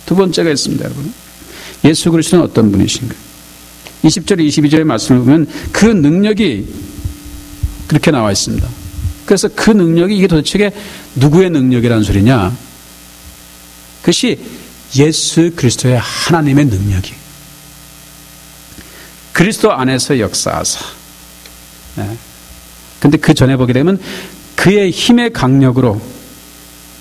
두 번째가 있습니다, 여러분. 예수 그리스도는 어떤 분이신가? 20절, 22절의 말씀을 보면 그 능력이 그렇게 나와 있습니다. 그래서 그 능력이 이게 도대체 누구의 능력이라는 소리냐? 그것이 예수 그리스도의 하나님의 능력이. 그리스도 안에서 역사하사. 근데 그 전에 보게 되면 그의 힘의 강력으로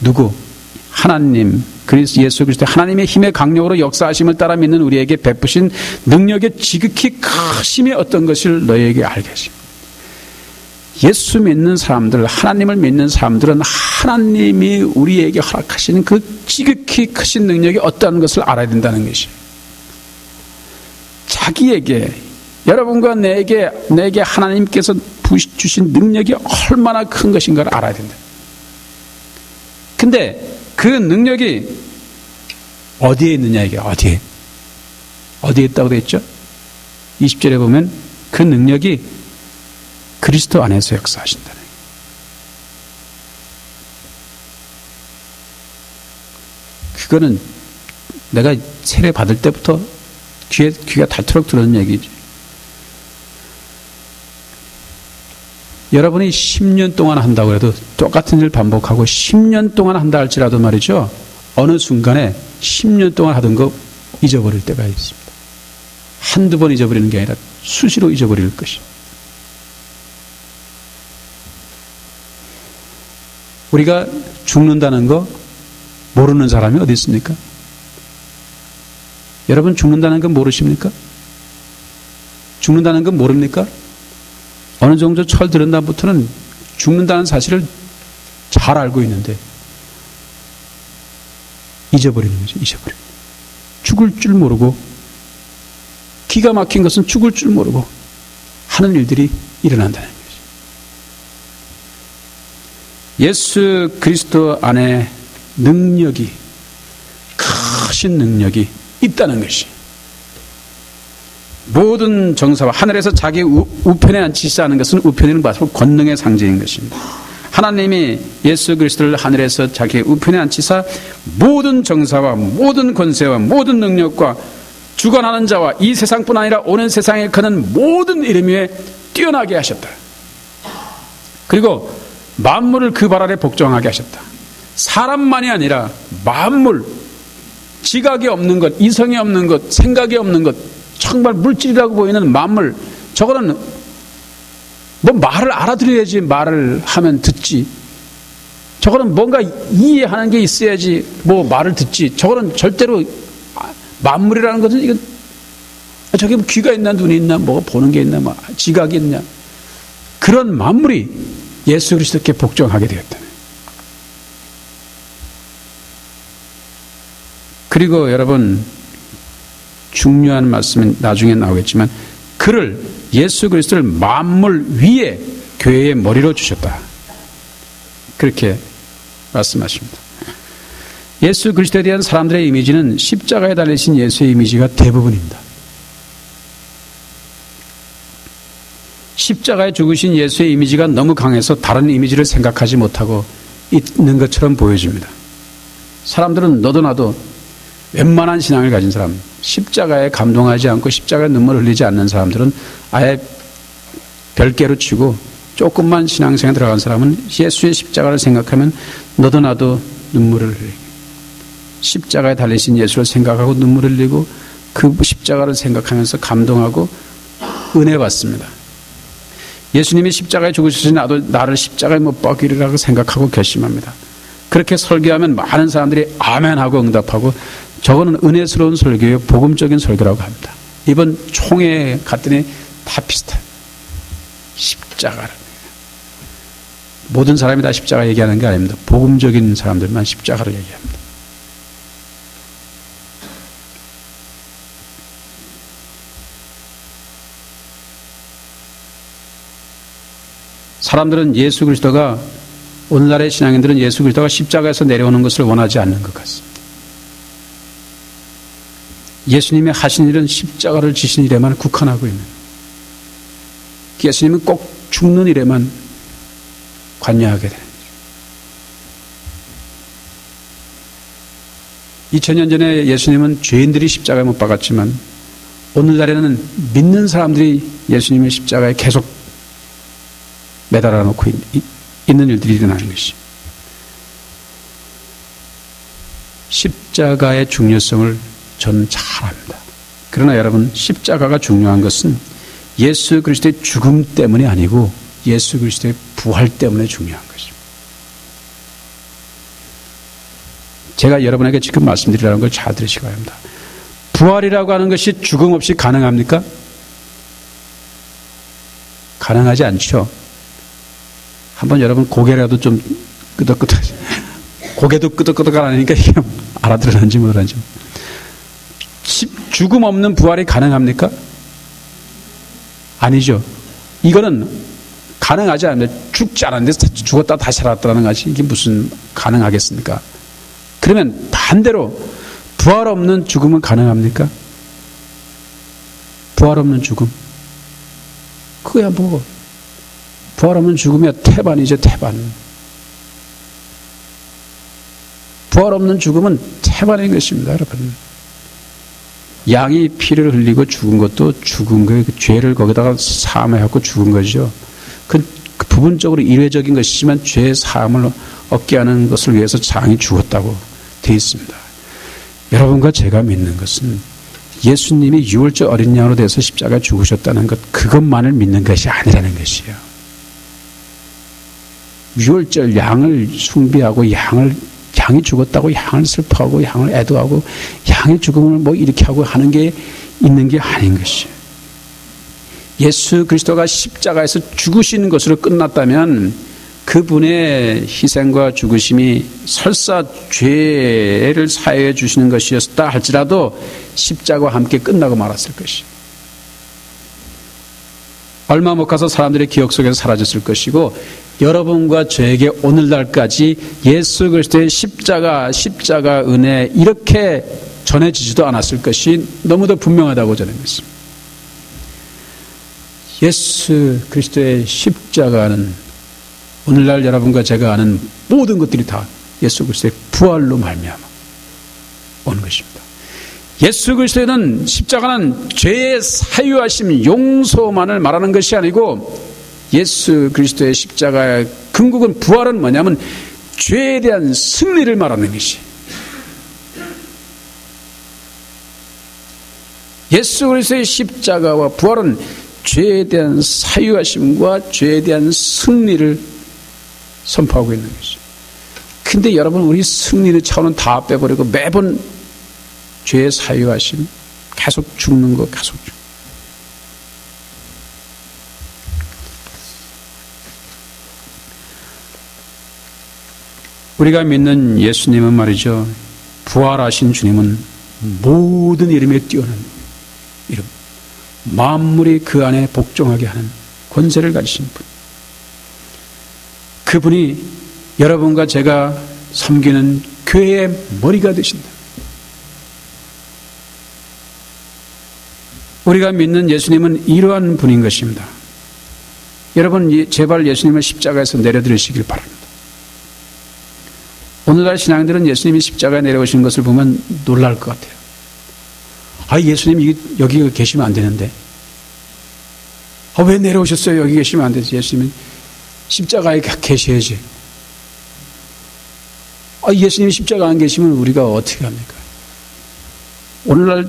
누구? 하나님, 예수 그리스도 하나님의 힘의 강력으로 역사하심을 따라 믿는 우리에게 베푸신 능력의 지극히 크심이 어떤 것을 너희에게 알게 하십니다. 예수 믿는 사람들, 하나님을 믿는 사람들은 하나님이 우리에게 허락하시는 그 지극히 크신 능력이 어떠한 것을 알아야 된다는 것이에요. 자기에게, 여러분과 내게 하나님께서 주신 능력이 얼마나 큰 것인가를 알아야 된다. 근데 그 능력이 어디에 있느냐, 이게 어디에 있다고 되어 있죠? 20절에 보면 그 능력이 그리스도 안에서 역사하신다는 거예요. 그거는 내가 세례 받을 때부터 귀가 닳도록 들은 얘기지. 여러분이 10년 동안 한다고 해도 똑같은 일을 반복하고 10년 동안 한다 할지라도 말이죠. 어느 순간에 10년 동안 하던 거 잊어버릴 때가 있습니다. 한두 번 잊어버리는 게 아니라 수시로 잊어버릴 것입니다. 우리가 죽는다는 거 모르는 사람이 어디 있습니까? 여러분 죽는다는 건 모르십니까? 죽는다는 건 모릅니까? 어느 정도 철 들은 다음부터는 죽는다는 사실을 잘 알고 있는데 잊어버리는 거죠. 잊어버리는 거죠. 죽을 줄 모르고 기가 막힌 것은 죽을 줄 모르고 하는 일들이 일어난다는 거죠. 예수 그리스도 안에 능력이, 크신 능력이 있다는 것이 모든 정사와 하늘에서 자기 우편에 앉히시는 것은 우편에는 바로 권능의 상징인 것입니다. 하나님이 예수 그리스도를 하늘에서 자기 우편에 앉히사 모든 정사와 모든 권세와 모든 능력과 주관하는 자와 이 세상뿐 아니라 오는 세상에 거는 모든 이름 위에 뛰어나게 하셨다. 그리고 만물을 그 발 아래 복종하게 하셨다. 사람만이 아니라 만물, 지각이 없는 것, 이성이 없는 것, 생각이 없는 것, 정말 물질이라고 보이는 만물, 저거는 뭐 말을 알아들어야지 말을 하면 듣지. 저거는 뭔가 이해하는 게 있어야지 뭐 말을 듣지. 저거는 절대로 만물이라는 것은 이건 저게 뭐 귀가 있나 눈이 있나 뭐가 보는 게 있나 뭐 지각이 있냐. 그런 만물이 예수 그리스도께 복종하게 되었다. 그리고 여러분 중요한 말씀은 나중에 나오겠지만 그를 예수 그리스도를 만물 위에 교회의 머리로 주셨다. 그렇게 말씀하십니다. 예수 그리스도에 대한 사람들의 이미지는 십자가에 달리신 예수의 이미지가 대부분입니다. 십자가에 죽으신 예수의 이미지가 너무 강해서 다른 이미지를 생각하지 못하고 있는 것처럼 보여집니다. 사람들은 너도 나도 웬만한 신앙을 가진 사람, 십자가에 감동하지 않고 십자가에 눈물 흘리지 않는 사람들은 아예 별개로 치고 조금만 신앙생활에 들어간 사람은 예수의 십자가를 생각하면 너도 나도 눈물을 흘리고 십자가에 달리신 예수를 생각하고 눈물을 흘리고 그 십자가를 생각하면서 감동하고 은혜 받습니다. 예수님이 십자가에 죽으시니 나를 십자가에 못 박으리라고 생각하고 결심합니다. 그렇게 설교하면 많은 사람들이 아멘하고 응답하고 저거는 은혜스러운 설교예요. 복음적인 설교라고 합니다. 이번 총회 갔더니 다 비슷해요. 십자가를. 모든 사람이 다 십자가 얘기하는 게 아닙니다. 복음적인 사람들만 십자가를 얘기합니다. 사람들은 예수 그리스도가 오늘날의 신앙인들은 예수 그리스도가 십자가에서 내려오는 것을 원하지 않는 것 같습니다. 예수님이 하신 일은 십자가를 지신 일에만 국한하고 있는 예수님은 꼭 죽는 일에만 관여하게 되는 거죠. 2000년 전에 예수님은 죄인들이 십자가에 못 박았지만 오늘날에는 믿는 사람들이 예수님의 십자가에 계속 매달아 놓고 있는 일들이 일어나는 것이. 십자가의 중요성을 저는 잘 압니다. 그러나 여러분, 십자가가 중요한 것은 예수 그리스도의 죽음 때문이 아니고 예수 그리스도의 부활 때문에 중요한 것입니다. 제가 여러분에게 지금 말씀드리라는 걸 잘 들으시기 바랍니다. 부활이라고 하는 것이 죽음 없이 가능합니까? 가능하지 않죠. 한번 여러분 고개라도 좀 끄덕끄덕, 고개도 끄덕끄덕 하니까 이게 알아들었는지 모르는지. 죽음 없는 부활이 가능합니까? 아니죠. 이거는 가능하지 않습니다. 죽지 않았는데 죽었다 다시 살았다는 것이 이게 무슨 가능하겠습니까? 그러면 반대로 부활 없는 죽음은 가능합니까? 부활 없는 죽음. 그거야 뭐. 부활 없는 죽음이야 태반이죠, 태반. 부활 없는 죽음은 태반인 것입니다, 여러분. 양이 피를 흘리고 죽은 것도 죽은 거예요. 그 죄를 거기다가 사함해갖고 죽은 거죠. 그 부분적으로 일회적인 것이지만 죄의 사함을 얻게 하는 것을 위해서 장이 죽었다고 되어 있습니다. 여러분과 제가 믿는 것은 예수님이 유월절 어린 양으로 돼서 십자가에 죽으셨다는 것, 그것만을 믿는 것이 아니라는 것이에요. 유월절 양을 숭배하고 양이 죽었다고 양을 슬퍼하고 양을 애도하고 양의 죽음을 뭐 이렇게 하고 하는 게 있는 게 아닌 것이에요. 예수 그리스도가 십자가에서 죽으시는 것으로 끝났다면 그분의 희생과 죽으심이 설사 죄를 사해해 주시는 것이었다 할지라도 십자가와 함께 끝나고 말았을 것이에요. 얼마 못 가서 사람들의 기억 속에서 사라졌을 것이고 여러분과 저에게 오늘날까지 예수 그리스도의 십자가 은혜 이렇게 전해지지도 않았을 것이 너무도 분명하다고 저는 믿습니다. 예수 그리스도의 십자가는 오늘날 여러분과 제가 아는 모든 것들이 다 예수 그리스도의 부활로 말미암아 온 것입니다. 예수 그리스도는 십자가는 죄의 사유하심 용서만을 말하는 것이 아니고 예수 그리스도의 십자가의 궁극은 부활은 뭐냐면 죄에 대한 승리를 말하는 것이. 예수 그리스도의 십자가와 부활은 죄에 대한 사유하심과 죄에 대한 승리를 선포하고 있는 것이죠. 근데 여러분, 우리 승리의 차원은 다 빼버리고 매번 죄의 사유하심, 계속 죽는 거, 계속 죽는 거. 우리가 믿는 예수님은 말이죠, 부활하신 주님은 모든 이름에 뛰어난 이름, 만물이 그 안에 복종하게 하는 권세를 가지신 분. 그분이 여러분과 제가 섬기는 교회의 머리가 되신다. 우리가 믿는 예수님은 이러한 분인 것입니다. 여러분, 제발 예수님을 십자가에서 내려드리시길 바랍니다. 오늘날 신앙인들은 예수님이 십자가에 내려오시는 것을 보면 놀랄 것 같아요. 아, 예수님이 여기 계시면 안 되는데. 아, 왜 내려오셨어요? 여기 계시면 안 되지. 예수님은 십자가에 계셔야지. 아, 예수님이 십자가 안 계시면 우리가 어떻게 합니까? 오늘날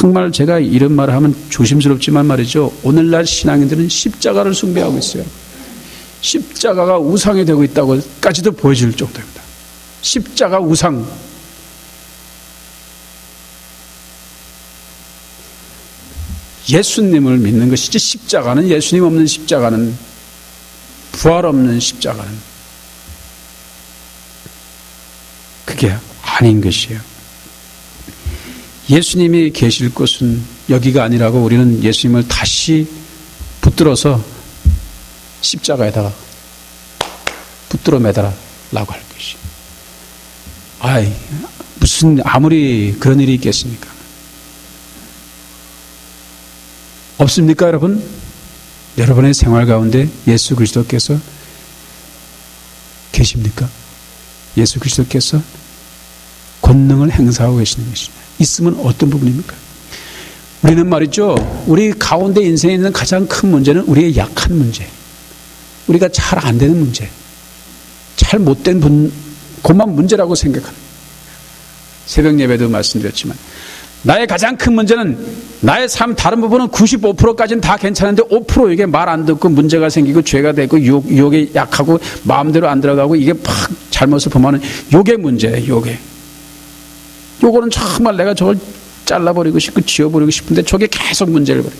정말 제가 이런 말을 하면 조심스럽지만 말이죠. 오늘날 신앙인들은 십자가를 숭배하고 있어요. 십자가가 우상이 되고 있다고까지도 보여줄 정도입니다. 십자가 우상. 예수님을 믿는 것이지 십자가는, 예수님 없는 십자가는, 부활 없는 십자가는 그게 아닌 것이에요. 예수님이 계실 곳은 여기가 아니라고 우리는 예수님을 다시 붙들어서 십자가에다가 붙들어 매달아 라고 할 것이. 아이, 무슨 아무리 그런 일이 있겠습니까? 없습니까, 여러분? 여러분의 생활 가운데 예수 그리스도께서 계십니까? 예수 그리스도께서 권능을 행사하고 계시는 것이냐. 있으면 어떤 부분입니까? 우리는 말이죠. 우리 가운데 인생에 있는 가장 큰 문제는 우리의 약한 문제. 우리가 잘 안 되는 문제. 잘 못된 그만 문제라고 생각하는. 새벽 예배도 말씀드렸지만 나의 가장 큰 문제는 나의 삶 다른 부분은 95%까지는 다 괜찮은데 5% 이게 말 안 듣고 문제가 생기고 죄가 되고 유혹에 약하고 마음대로 안 들어가고 이게 팍 잘못을 범하는 요게 문제예요. 요거는 정말 내가 저걸 잘라버리고 싶고 지워버리고 싶은데 저게 계속 문제를 벌여요.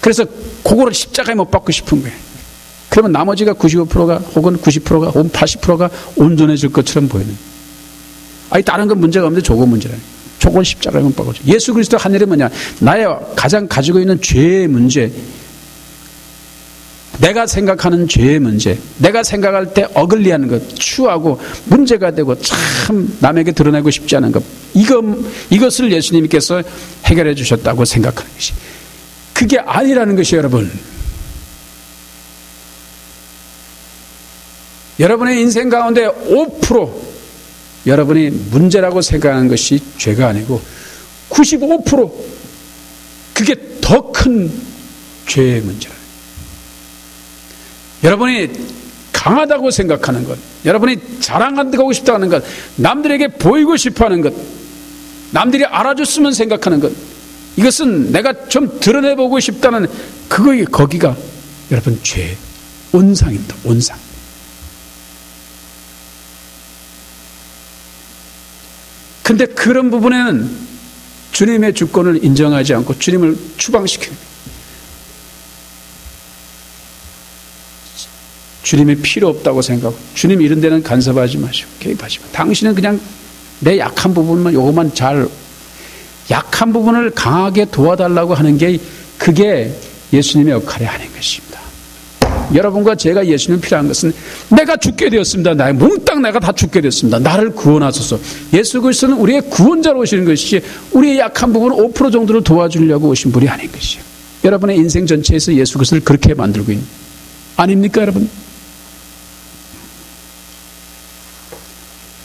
그래서 그거를 십자가에 못 박고 싶은 거예요. 그러면 나머지가 95%가 혹은 90%가 혹은 80%가 온전해질 것처럼 보이는. 아니 다른 건 문제가 없는데 저거 문제라니. 저걸 십자가에 못 박아줘. 예수 그리스도 한 일이 뭐냐. 나의 가장 가지고 있는 죄의 문제, 내가 생각하는 죄의 문제, 내가 생각할 때 어글리한 것, 추하고 문제가 되고 참 남에게 드러내고 싶지 않은 것, 이것을 예수님께서 해결해 주셨다고 생각하는 것이. 그게 아니라는 것이 여러분. 여러분의 인생 가운데 5% 여러분이 문제라고 생각하는 것이 죄가 아니고 95% 그게 더 큰 죄의 문제라. 여러분이 강하다고 생각하는 것, 여러분이 자랑하고 싶다는 것, 남들에게 보이고 싶어하는 것, 남들이 알아줬으면 생각하는 것, 이것은 내가 좀 드러내보고 싶다는 거기가 여러분 죄의 온상입니다. 온상. 근데 그런 부분에는 주님의 주권을 인정하지 않고 주님을 추방시키는 거예요. 주님이 필요 없다고 생각하고 주님 이런 데는 간섭하지 마시고 개입하지 마. 당신은 그냥 내 약한 부분만 요것만 잘 약한 부분을 강하게 도와달라고 하는 게 그게 예수님의 역할이 아닌 것입니다. 여러분과 제가 예수님 필요한 것은 내가 죽게 되었습니다. 나의 몽땅 내가 다 죽게 되었습니다. 나를 구원하소서. 예수 그리스도는 우리의 구원자로 오시는 것이지 우리의 약한 부분 5% 정도를 도와주려고 오신 분이 아닌 것이에요. 여러분의 인생 전체에서 예수 그리스도를 그렇게 만들고 있는 아닙니까 여러분?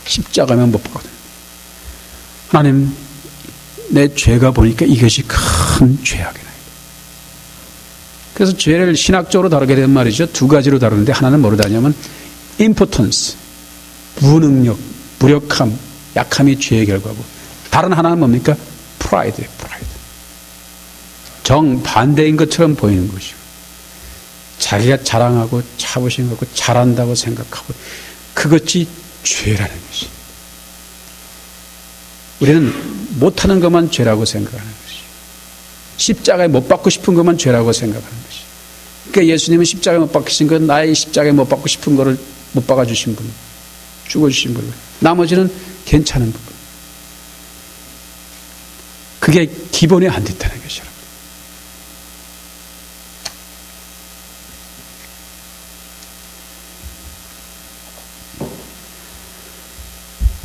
십자가면 못 보거든요. 하나님 내 죄가 보니까 이것이 큰 죄악이다. 그래서 죄를 신학적으로 다루게 되면 말이죠. 두 가지로 다루는데 하나는 뭐로 다냐면 impotence, 무능력, 무력함, 약함이 죄의 결과고 다른 하나는 뭡니까? pride. 정반대인 것처럼 보이는 것이고 자기가 자랑하고 자부심하고 잘한다고 생각하고 그것이 죄라는 것이. 우리는 못하는 것만 죄라고 생각하는 것이. 십자가에 못 박고 싶은 것만 죄라고 생각하는 것이. 그러니까 예수님은 십자가에 못 박히신 건 나의 십자가에 못 박고 싶은 거를 못 박아주신 분, 죽어주신 분. 나머지는 괜찮은 부분. 그게 기본이 안 됐다는 것이죠.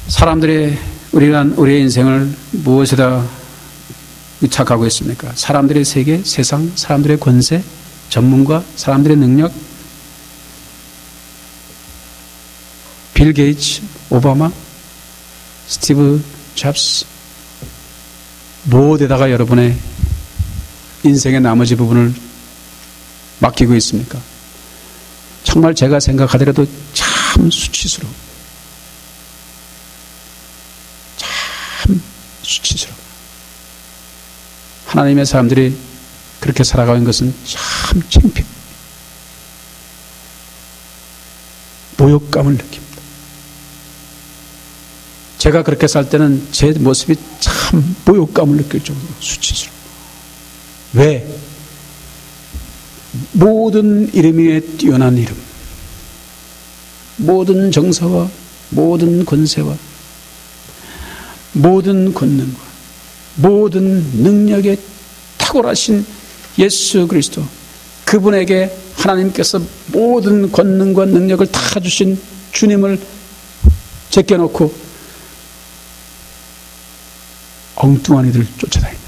사람들이 우리의 인생을 무엇에다 의착하고 있습니까? 사람들의 세계, 세상, 사람들의 권세, 전문가, 사람들의 능력, 빌 게이츠, 오바마, 스티브 잡스, 무엇에다가 여러분의 인생의 나머지 부분을 맡기고 있습니까? 정말 제가 생각하더라도 참 수치스러워. 수치스러워. 하나님의 사람들이 그렇게 살아가는 것은 참 창피해. 모욕감을 느낍니다. 제가 그렇게 살 때는 제 모습이 참 모욕감을 느낄 정도로 수치스러워. 왜? 모든 이름 위에 뛰어난 이름, 모든 정사와 모든 권세와 모든 권능과 모든 능력에 탁월하신 예수 그리스도, 그분에게 하나님께서 모든 권능과 능력을 다 주신 주님을 제껴놓고 엉뚱한 이들 쫓아다닌다.